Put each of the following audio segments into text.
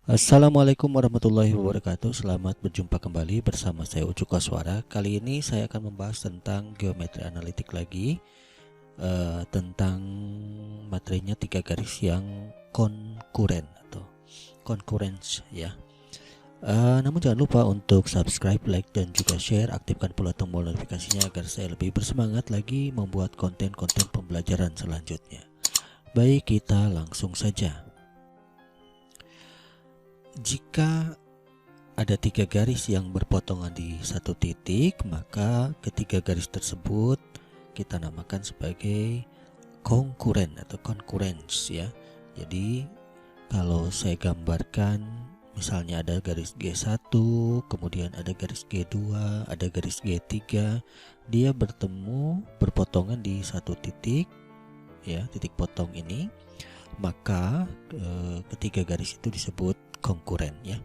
Assalamualaikum warahmatullahi wabarakatuh. Selamat berjumpa kembali bersama saya Ucu Koswara. Kali ini saya akan membahas tentang geometri analitik lagi, tentang materinya tiga garis yang konkuren atau concurrence ya. Namun jangan lupa untuk subscribe, like, dan juga share. Aktifkan pula tombol notifikasinya agar saya lebih bersemangat lagi membuat konten-konten pembelajaran selanjutnya. Baik, kita langsung saja. Jika ada tiga garis yang berpotongan di satu titik, maka ketiga garis tersebut kita namakan sebagai konkuren atau concurrence ya. Jadi kalau saya gambarkan, misalnya ada garis G1, kemudian ada garis G2, ada garis G3, dia berpotongan di satu titik ya, titik potong ini, maka ketiga garis itu disebut konkuren ya.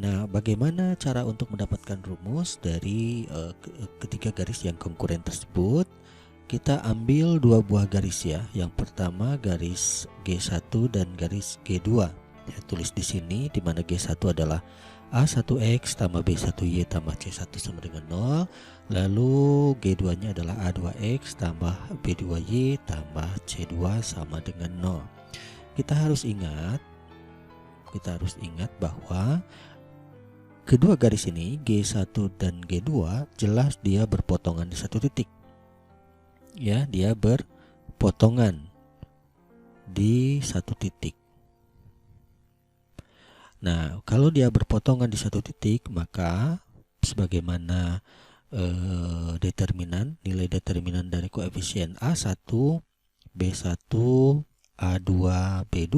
Nah, bagaimana cara untuk mendapatkan rumus dari ketiga garis yang konkuren tersebut? Kita ambil dua buah garis ya. Yang pertama garis G1 dan garis G2. Ya, tulis di sini di mana G1 adalah A1X tambah B1Y tambah C1 sama dengan 0. Lalu G2-nya adalah A2X tambah B2Y tambah C2 sama dengan 0. Kita harus ingat bahwa kedua garis ini G1 dan G2 jelas dia berpotongan di satu titik. Ya, dia berpotongan di satu titik. Nah, kalau dia berpotongan di satu titik, maka sebagaimana nilai determinan dari koefisien A1, B1, A2, B2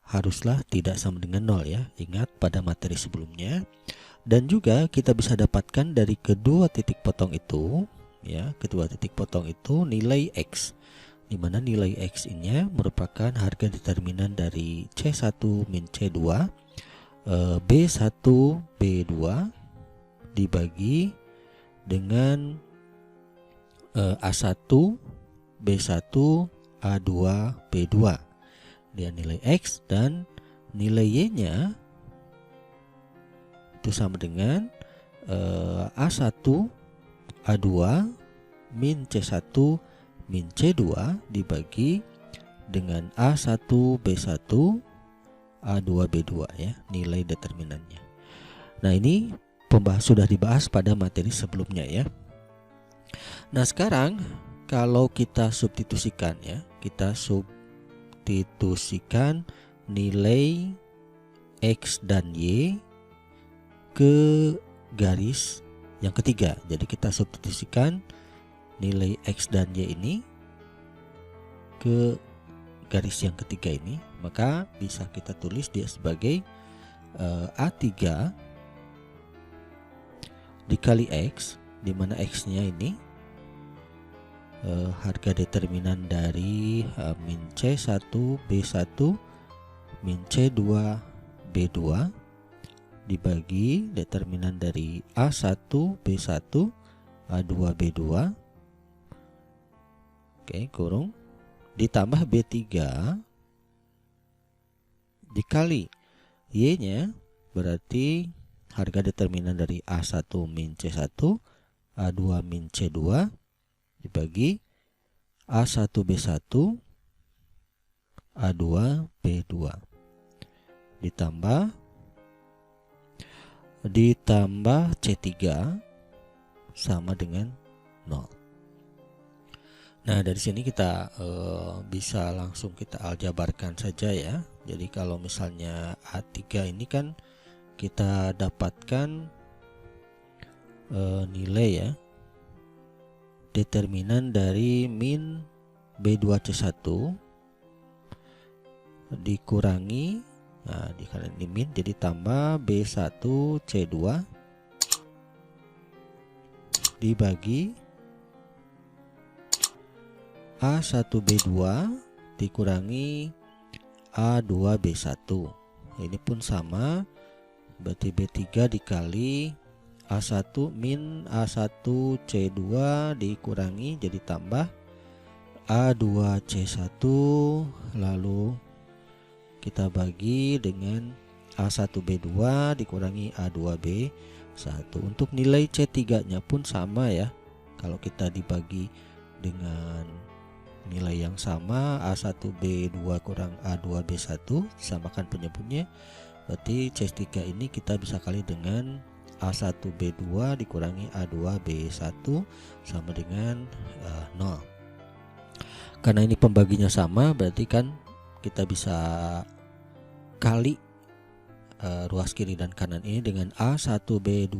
haruslah tidak sama dengan 0 ya. Ingat pada materi sebelumnya. Dan juga kita bisa dapatkan dari kedua titik potong itu ya, nilai X, di mana nilai X ini merupakan harga determinan dari C1 min C2 B1 B2 dibagi dengan A1 B1 A2 B2. Dia nilai X dan nilai Y-nya itu sama dengan A1 A2 min C1 min C2 dibagi dengan A1 B1 A2 B2 ya, nilai determinannya. Nah, ini sudah dibahas pada materi sebelumnya ya. Nah, sekarang kalau kita substitusikan ya, nilai X dan Y ke garis yang ketiga. Jadi kita substitusikan nilai X dan Y ini ke garis yang ketiga ini, maka bisa kita tulis dia sebagai A3 dikali X, di mana X-nya ini harga determinan dari min C1 B1 min C2 B2 dibagi determinan dari A1 B1 A2 B2 kurung ditambah B3 dikali Y-nya, berarti harga determinan dari A1 min C1 A2 min C2 dibagi A1 B1 A2 B2 ditambah C3 sama dengan 0. Nah, dari sini kita bisa langsung kita aljabarkan saja ya. Jadi kalau misalnya A3 ini kan kita dapatkan nilai ya, determinan dari min B2C1 dikurangi, nah dikali min jadi tambah B1C2 dibagi A1B2 dikurangi A2B1. Ini pun sama, berarti B3 dikali A1 min A1C2 dikurangi jadi tambah A2C1 lalu kita bagi dengan A1B2 dikurangi A2B1. Untuk nilai C3 nya pun sama ya. Kalau kita dibagi dengan nilai yang sama, A1B2 kurang A2B1 disamakan penyebutnya, berarti C3 ini kita bisa kali dengan A1B2 dikurangi A2B1 sama dengan 0. Karena ini pembaginya sama, berarti kan kita bisa kali ruas kiri dan kanan ini dengan A1B2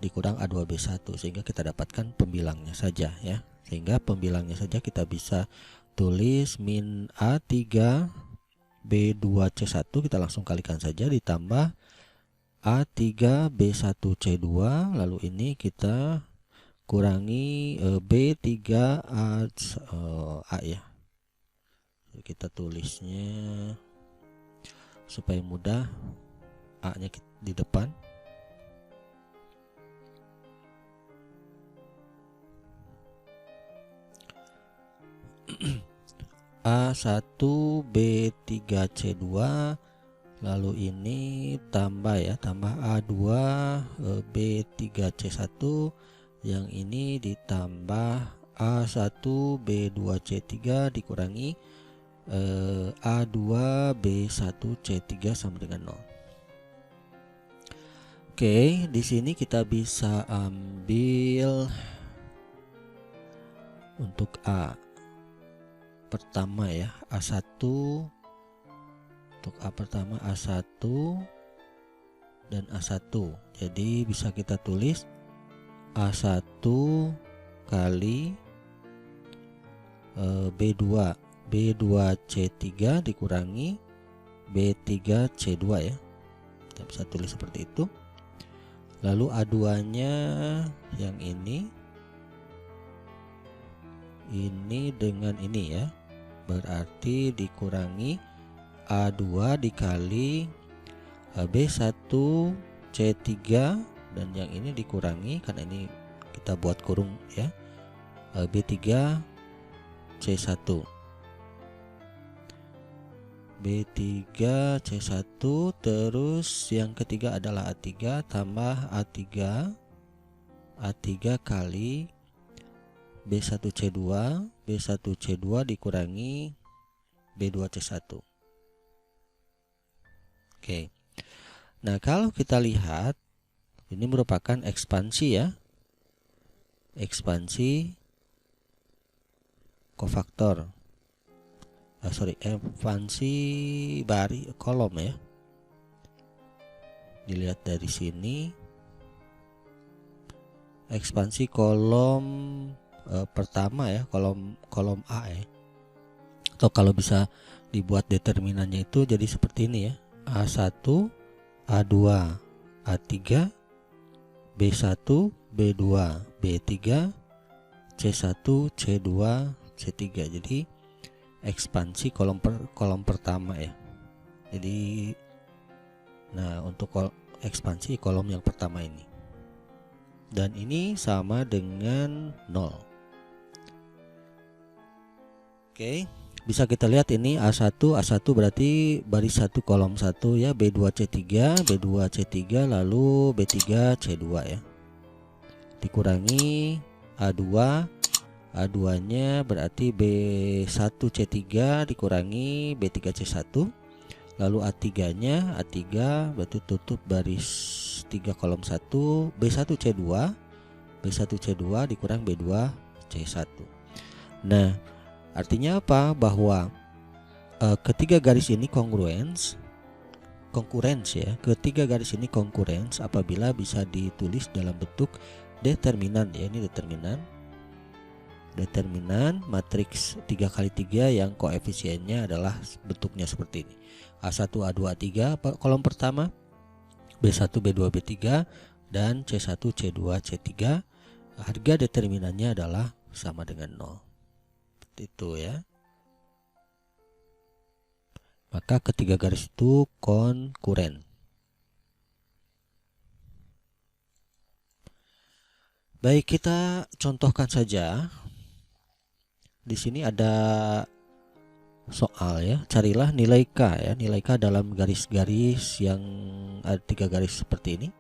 dikurang A2B1, sehingga kita dapatkan pembilangnya saja ya. Sehingga pembilangnya saja kita bisa tulis min A3B2C1, kita langsung kalikan saja, ditambah A3B1C2, lalu ini kita kurangi B3A ya. Kita tulisnya supaya mudah, A nya di depan. A1B3C2, lalu ini tambah ya, tambah A2B3C1, yang ini ditambah A1B2C3 dikurangi A2B1C3 sama dengan 0. Oke, di sini kita bisa ambil untuk A pertama ya, A1. Untuk A pertama A1 dan A1. Jadi bisa kita tulis A1 kali B2C3 dikurangi B3C2 ya. Kita bisa tulis seperti itu. Lalu A2 nya yang ini dengan ini ya, berarti dikurangi A2 dikali B1C3, dan yang ini dikurangi, karena ini kita buat kurung ya, B3C1. B3C1, terus yang ketiga adalah A3 tambah A3 kali B1C2 dikurangi B2C1. Oke. Nah, kalau kita lihat ini merupakan ekspansi ya. Ekspansi kofaktor. Ekspansi kolom ya. Dilihat dari sini, ekspansi kolom pertama ya, kolom A ya. Atau kalau bisa dibuat determinannya itu jadi seperti ini ya. A1, A2, A3, B1, B2, B3, C1, C2, C3. Jadi ekspansi kolom pertama ya. Jadi nah, untuk ekspansi kolom yang pertama ini, dan ini sama dengan 0. Oke, bisa kita lihat ini A1 berarti baris 1 kolom 1 ya, B2C3 lalu B3C2 ya, dikurangi A2 nya berarti B1C3 dikurangi B3C1, lalu A3 nya berarti tutup baris 3 kolom 1, B1C2 dikurang B2C1. Nah, artinya apa? Bahwa ketiga garis ini konkurens ya. Ketiga garis ini konkurens apabila bisa ditulis dalam bentuk determinan ya. Ini determinan matriks 3x3 yang koefisiennya adalah bentuknya seperti ini. A1, A2, A3 kolom pertama, B1, B2, B3 dan C1, C2, C3. Harga determinannya adalah sama dengan 0. Itu ya. Maka ketiga garis itu konkuren. Baik, kita contohkan saja. Di sini ada soal ya, carilah nilai K ya, nilai K dalam garis-garis yang ada 3 garis seperti ini,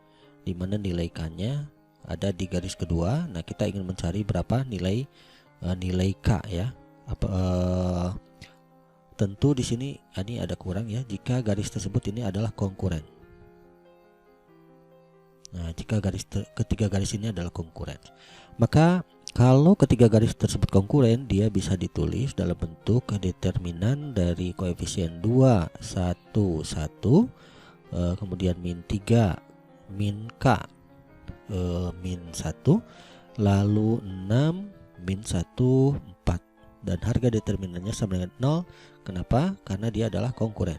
di mana nilai K-nya ada di garis kedua. Nah, kita ingin mencari berapa nilai nilai K ya. Tentu di sini ini ada kurang ya, jika garis tersebut ini adalah konkuren. Nah, jika ketiga garis ini adalah konkuren, maka kalau ketiga garis tersebut konkuren, dia bisa ditulis dalam bentuk determinan dari koefisien 2, 1, 1, kemudian min 3, min K, min 1, lalu 6, min 1, 4. Dan harga determinannya sama dengan 0. Kenapa? Karena dia adalah konkuren.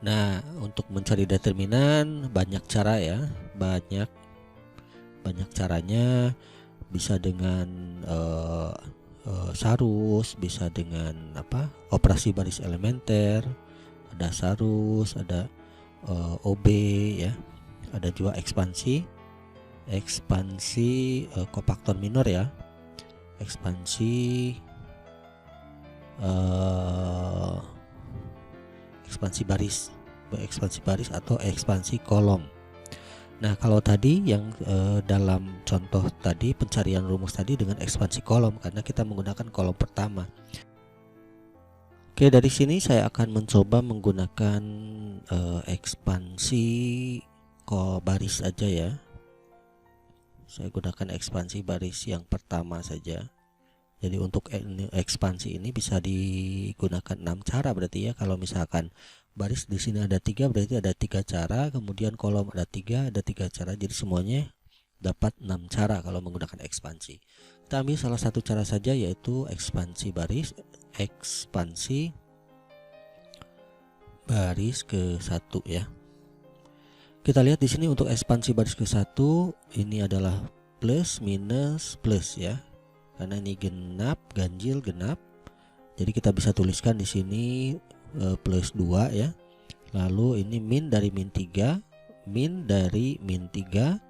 Nah, untuk mencari determinan banyak cara ya, banyak caranya. Bisa dengan sarus, bisa dengan operasi baris elementer, ada sarus, ada OB ya, ada juga ekspansi kofaktor minor ya, ekspansi baris atau ekspansi kolom. Nah, kalau tadi yang dalam contoh tadi pencarian rumus tadi dengan ekspansi kolom, karena kita menggunakan kolom pertama. Oke, dari sini saya akan mencoba menggunakan ekspansi baris aja ya. Saya gunakan ekspansi baris yang pertama saja. Jadi untuk ekspansi ini bisa digunakan 6 cara berarti ya. Kalau misalkan baris di sini ada 3, berarti ada 3 cara, kemudian kolom ada 3 cara. Jadi semuanya dapat 6 cara kalau menggunakan ekspansi. Kita ambil salah satu cara saja, yaitu ekspansi baris ke 1 ya. Kita lihat di sini untuk ekspansi baris ke 1 ini adalah plus minus plus ya. Karena ini genap, ganjil, genap. Jadi kita bisa tuliskan di sini plus 2 ya. Lalu ini min dari min 3, min dari min 3,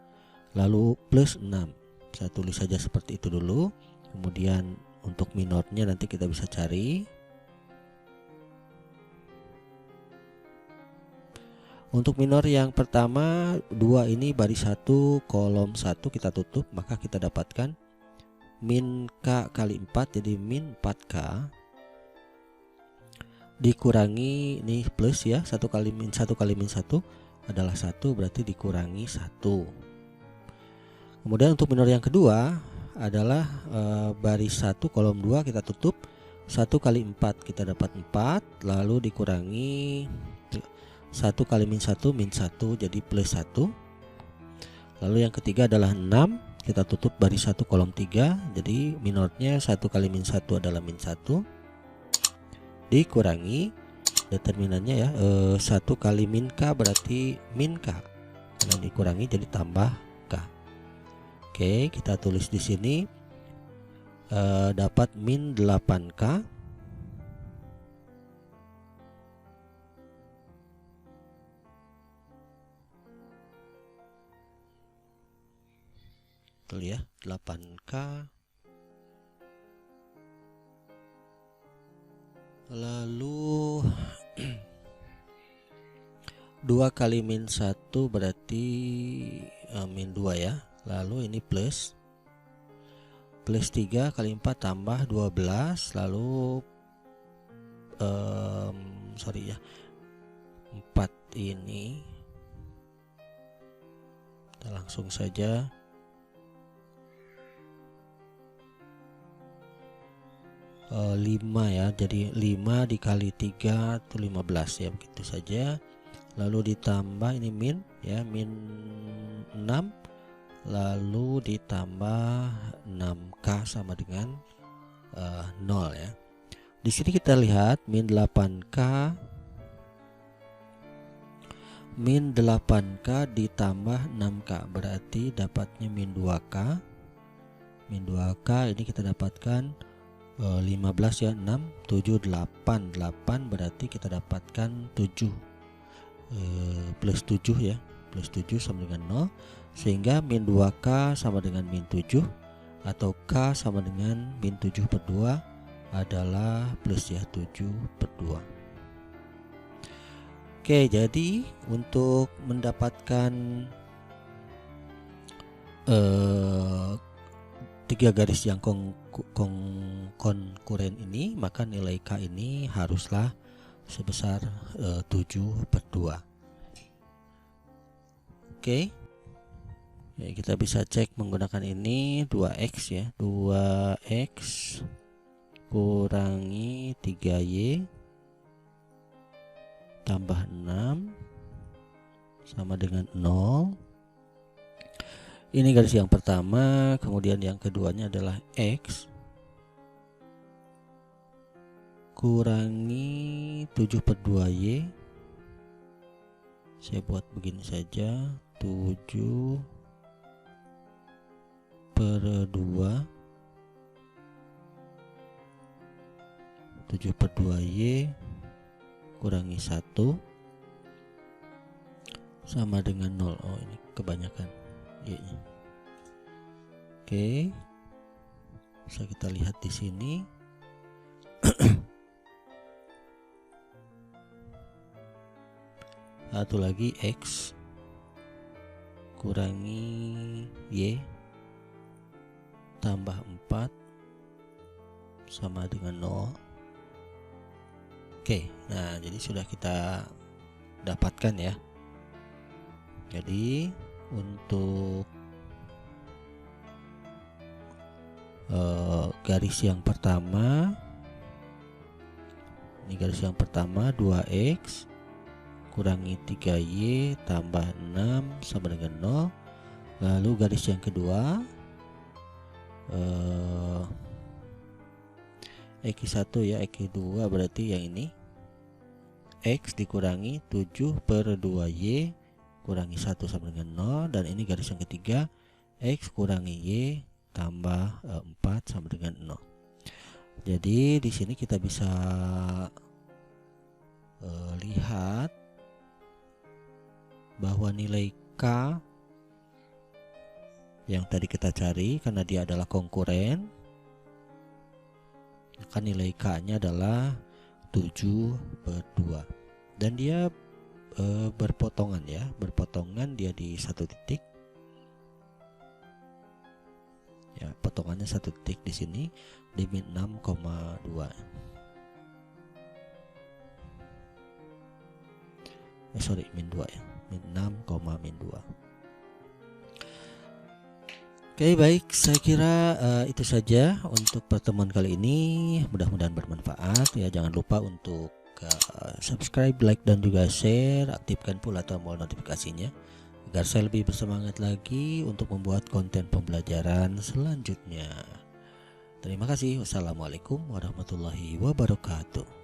lalu plus 6. Saya tulis saja seperti itu dulu. Kemudian untuk minornya nanti kita bisa cari. Untuk minor yang pertama 2 ini baris 1 kolom 1 kita tutup, maka kita dapatkan min K kali 4, jadi min 4K dikurangi ini plus ya, 1 kali min 1 adalah 1, berarti dikurangi 1. Kemudian untuk minor yang kedua adalah baris 1 kolom 2 kita tutup, 1 kali 4 kita dapat 4, lalu dikurangi 1 kali min 1 jadi plus 1. Lalu yang ketiga adalah 6, kita tutup baris 1 kolom 3, jadi minornya 1 kali min 1 adalah min 1, dikurangi determinannya ya, 1 kali min K berarti min K, karena dikurangi jadi tambah K. Oke, kita tulis di sini dapat min 8K ya, 8K, lalu 2 kali min 1 berarti min 2 ya, lalu ini plus 3 kali 4 tambah 12, lalu 4 ini kita langsung saja 5 ya, jadi 5 dikali 3 itu 15 ya, begitu saja. Lalu ditambah ini min ya, min 6, lalu ditambah 6K sama dengan 0 ya. Di sini kita lihat min 8K ditambah 6K berarti dapatnya min 2K. Min 2K ini kita dapatkan 15 ya, 6, 7, 8 berarti kita dapatkan 7 plus 7 ya, plus 7 sama dengan 0, sehingga min 2K sama dengan min 7 atau K sama dengan min 7/2 adalah plus ya, 7/2. Oke, jadi untuk mendapatkan 3 garis yang konkuren ini, maka nilai K ini haruslah sebesar 7/2. Oke. Ya, kita bisa cek menggunakan ini 2x ya. 2x kurangi 3y tambah 6 sama dengan 0. Ini garis yang pertama, kemudian yang keduanya adalah x kurangi 7/2y. Saya buat begini saja, 7/2 7/2y kurangi 1 sama dengan 0. Oh, ini kebanyakan y-nya. Oke, bisa kita lihat di sini. Satu lagi, x kurangi y tambah 4 sama dengan 0. Oke, nah jadi sudah kita dapatkan ya. Jadi untuk garis yang pertama, ini garis yang pertama 2x kurangi 3y tambah 6 sama dengan 0. Lalu garis yang kedua, X1 ya, X2 berarti yang ini, X dikurangi 7/2y kurangi 1 sama dengan 0. Dan ini garis yang ketiga, X kurangi y tambah 4 sama dengan 0. Jadi di sini kita bisa lihat bahwa nilai K yang tadi kita cari, karena dia adalah konkuren, maka nilai K-nya adalah 7/2. Dan dia berpotongan ya, berpotongan dia di satu titik. Ya, potongannya satu titik di sini di min 6,2. Min 2 ya, min 6,2. Oke, baik, saya kira itu saja untuk pertemuan kali ini. Mudah-mudahan bermanfaat ya. Jangan lupa untuk subscribe, like, dan juga share. Aktifkan pula tombol notifikasinya agar saya lebih bersemangat lagi untuk membuat konten pembelajaran selanjutnya. Terima kasih. Wassalamualaikum warahmatullahi wabarakatuh.